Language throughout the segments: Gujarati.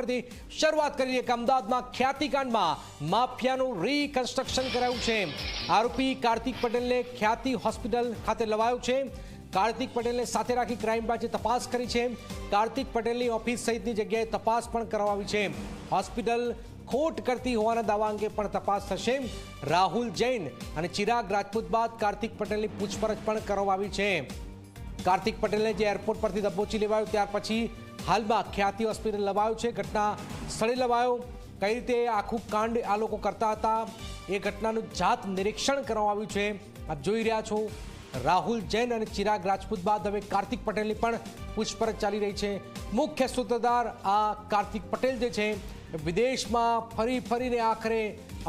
પરથી શરૂઆત કરીએ કે અમદાવાદમાં ખ્યાતિકાંડમાં માફિયાનું રીકન્સ્ટ્રક્શન કરાયું છે। આરોપી કાર્તિક પટેલને ખ્યાતિ હોસ્પિટલ ખાતે લવાયો છે। કાર્તિક પટેલને સાથે રાખી ક્રાઇમ બ્રાન્ચે તપાસ કરી છે। કાર્તિક પટેલની ઓફિસ સહિતની જગ્યાએ તપાસ પણ કરવામાં આવી છે। હોસ્પિટલ ખોટ કરતી હોવાના દાવા અંગે પણ તપાસ થશે। રાહુલ જૈન અને ચિરાગ રાજપૂત બાદ કાર્તિક પટેલની પૂછપરછ પણ કરવામાં આવી છે। કાર્તિક પટેલને જે એરપોર્ટ પરથી દબોચી લેવાયો ત્યાર પછી હાલમાં ખ્યાતિ હોસ્પિટલ લવાયો છે। ઘટના સ્થળે લવાયો। કઈ રીતે આખું કાંડ આ લોકો કરતા હતા એ ઘટનાનું જાત નિરીક્ષણ કરવામાં આવ્યું છે। આપ જોઈ રહ્યા છો રાહુલ જૈન અને ચિરાગ રાજપૂત બાદ હવે કાર્તિક પટેલની પણ પૂછપરછ ચાલી રહી છે। મુખ્ય સૂત્રધાર આ કાર્તિક પટેલ જે છે વિદેશમાં ફરીને આખરે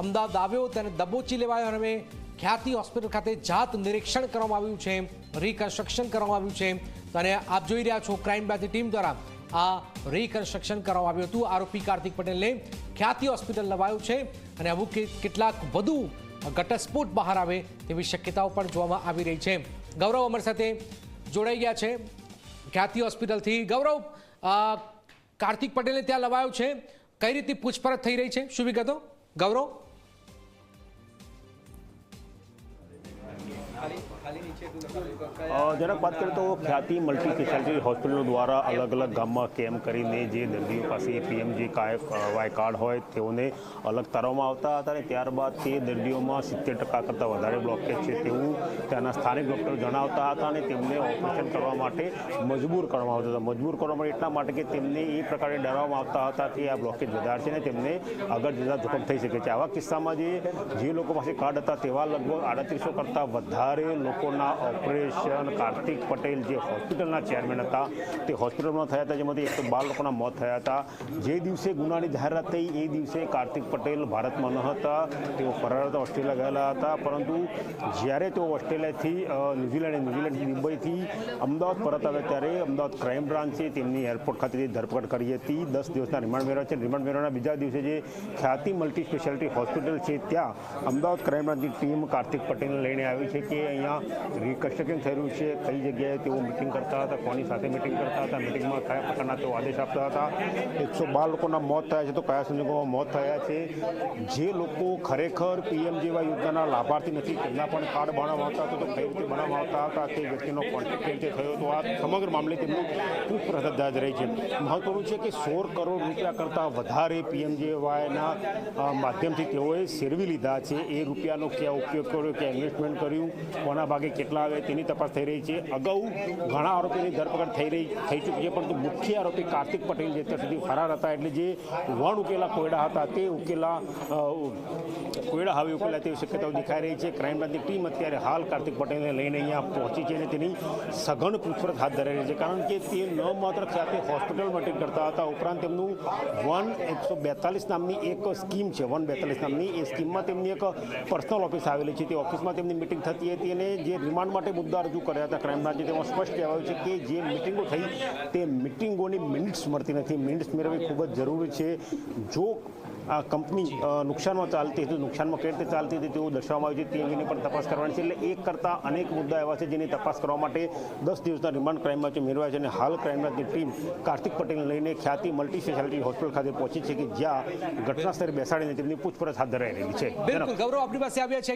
અમદાવાદ આવ્યો, તેને દબોચી લેવાયો અને હવે ખ્યાતિ હોસ્પિટલ ખાતે જાત નિરીક્ષણ કરવામાં આવ્યું છે, રીકન્સ્ટ્રક્શન કરવામાં આવ્યું છે। અને આપ જોઈ રહ્યા છો ક્રાઇમ બ્રાન્ચની ટીમ દ્વારા આ રીકન્સ્ટ્રક્શન કરવામાં આવ્યું હતું। આરોપી કાર્તિક પટેલને ખ્યાતિ હોસ્પિટલ લવાયું છે અને આવું કેટલાક વધુ ઘટસ્ફોટ બહાર આવે તેવી શક્યતાઓ પણ જોવામાં આવી રહી છે। ગૌરવ અમારી સાથે જોડાઈ ગયા છે ખ્યાતિ હોસ્પિટલથી। ગૌરવ, કાર્તિક પટેલને ત્યાં લવાયો છે, કઈ રીતે પૂછપરછ થઈ રહી છે, શું વિગતો? ગૌરવ, જરાક વાત કરીએ તો ખ્યાતિ મલ્ટી સ્પેશિયાલિટી હોસ્પિટલો દ્વારા અલગ અલગ ગામમાં કેમ્પ કરીને જે દર્દીઓ પાસે પીએમજે વાય કાર્ડ હોય તેઓને અલગ તારવામાં આવતા હતા અને ત્યારબાદ તે દર્દીઓમાં 70% કરતાં વધારે બ્લોકેજ છે તેવું ત્યાંના સ્થાનિક ડૉક્ટરો જણાવતા હતા અને તેમને ઓપરેશન કરવા માટે મજબૂર કરવામાં આવતા હતા। મજબૂર કરવા માટે એટલા માટે કે તેમને એ પ્રકારે ડરાવવામાં આવતા હતા કે આ બ્લોકેજ વધારે છે અને તેમને આગળ જતાં જોખમ થઈ શકે છે। આવા કિસ્સામાં જે લોકો પાસે કાર્ડ હતા તેવા લગભગ 3800 કરતાં વધારે લોકોના ઓપરેશન કાર્તિક પટેલ જે હોસ્પિટલના ચેરમેન હતા તે હોસ્પિટલમાં થયા હતા, જેમાંથી 112 લોકોના મોત થયા હતા। જે દિવસે ગુનાની જાહેરાત થઈ એ દિવસે કાર્તિક પટેલ ભારતમાં ન હતા, તેઓ ફરાર હતા, ઓસ્ટ્રેલિયા ગયેલા હતા। પરંતુ જ્યારે તેઓ ઓસ્ટ્રેલિયાથી ન્યૂઝીલેન્ડથી મુંબઈથી અમદાવાદ પરત આવ્યા ત્યારે અમદાવાદ ક્રાઇમ બ્રાન્ચે તેમની એરપોર્ટ ખાતેથી ધરપકડ કરી હતી। 10 દિવસના રિમાન્ડ મેળવ્યા છે। રિમાન્ડ મેળવવાના બીજા દિવસે જે ખ્યાતિ મલ્ટી સ્પેશિયાલિટી હોસ્પિટલ છે ત્યાં અમદાવાદ ક્રાઇમ બ્રાન્ચની ટીમ કાર્તિક પટેલને લઈને આવી છે કે અહીંયા રીકન્સ્ટ્રક્શન થઈ રહ્યું છે, કઈ જગ્યાએ તેઓ મિટિંગ કરતા હતા, કોની સાથે મિટિંગ કરતા હતા, મિટિંગમાં કયા પ્રકારના તેઓ આદેશ આપતા હતા। 112 લોકોના મોત થયા છે, તો કયા સંજોગોમાં મોત થયા છે, જે લોકો ખરેખર પીએમજેવાય યોજનાના લાભાર્થી નથી તેમના પણ કાર્ડ બનાવવામાં આવતા હતા, તો કઈ રીતે બનાવવામાં આવતા હતા, તે વ્યક્તિનો કોન્ટેક્ટ કઈ રીતે થયો, તો આ સમગ્ર મામલે તેમનું પૂછપરછ જારી રહી છે। મહત્વનું છે કે 16 કરોડ રૂપિયા કરતાં વધારે પીએમજેવાયના માધ્યમથી તેઓએ સેરવી લીધા છે। એ રૂપિયાનો ક્યાં ઉપયોગ કર્યો, ક્યાં ઇન્વેસ્ટમેન્ટ કર્યું, કોના ભાગે કેટલા આવે તેની તપાસ થઈ રહી છે। અગાઉ ઘણા આરોપીની ધરપકડ થઈ ચૂકી છે, પરંતુ મુખ્ય આરોપી કાર્તિક પટેલ જે અત્યાર સુધી ફરાર હતા, એટલે જે વણ ઉકેલા કોયડા હતા તે કોયડા હવે ઉકેલા તેવી શક્યતાઓ દેખાઈ રહી છે। ક્રાઇમ બ્રાન્ચની ટીમ અત્યારે હાલ કાર્તિક પટેલને લઈને અહીંયા પહોંચી છે અને તેની સઘન પૂછપરછ હાથ ધરાઈ રહી છે, કારણ કે તે ન માત્ર ખ્યાતિ હોસ્પિટલ માટે કરતા હતા, ઉપરાંત તેમનું 142 નામની એક સ્કીમ છે, 142 નામની એ સ્કીમમાં તેમની એક પર્સનલ ઓફિસ આવેલી છે, તે ઓફિસમાં તેમની મિટિંગ થતી હતી અને જે રિમાન્ડ માટે મુદ્દા રજૂ કર્યા હતા ક્રાઇમ બ્રાન્ચે તેમાં સ્પષ્ટ કહેવાયું છે કે જે મિટિંગો થઈ તે મિટિંગોની મિનિટ્સ મળતી નથી, મિનિટ્સ મેળવવી ખૂબ જ જરૂરી છે। જો આ કંપની નુકસાનમાં ચાલતી હતી, નુકસાનમાં કઈ રીતે ચાલતી હતી તેવું દર્શાવવામાં આવ્યું છે, તે અંગેની પણ તપાસ કરવાની છે। એટલે એક કરતાં અનેક મુદ્દા એવા છે જેની તપાસ કરવા માટે 10 દિવસના રિમાન્ડ ક્રાઇમ બ્રાન્ચે મેળવ્યા છે અને હાલ ક્રાઇમ બ્રાન્ચની ટીમ કાર્તિક પટેલને લઈને ખ્યાતિ મલ્ટી સ્પેશિયાલિટી હોસ્પિટલ ખાતે પહોંચી છે કે જ્યાં ઘટના સ્થળે બેસાડીને તેમની પૂછપરછ હાથ ધરાઈ રહી છે। બિલકુલ ગૌરવ, આપણી પાસે આવ્યા છે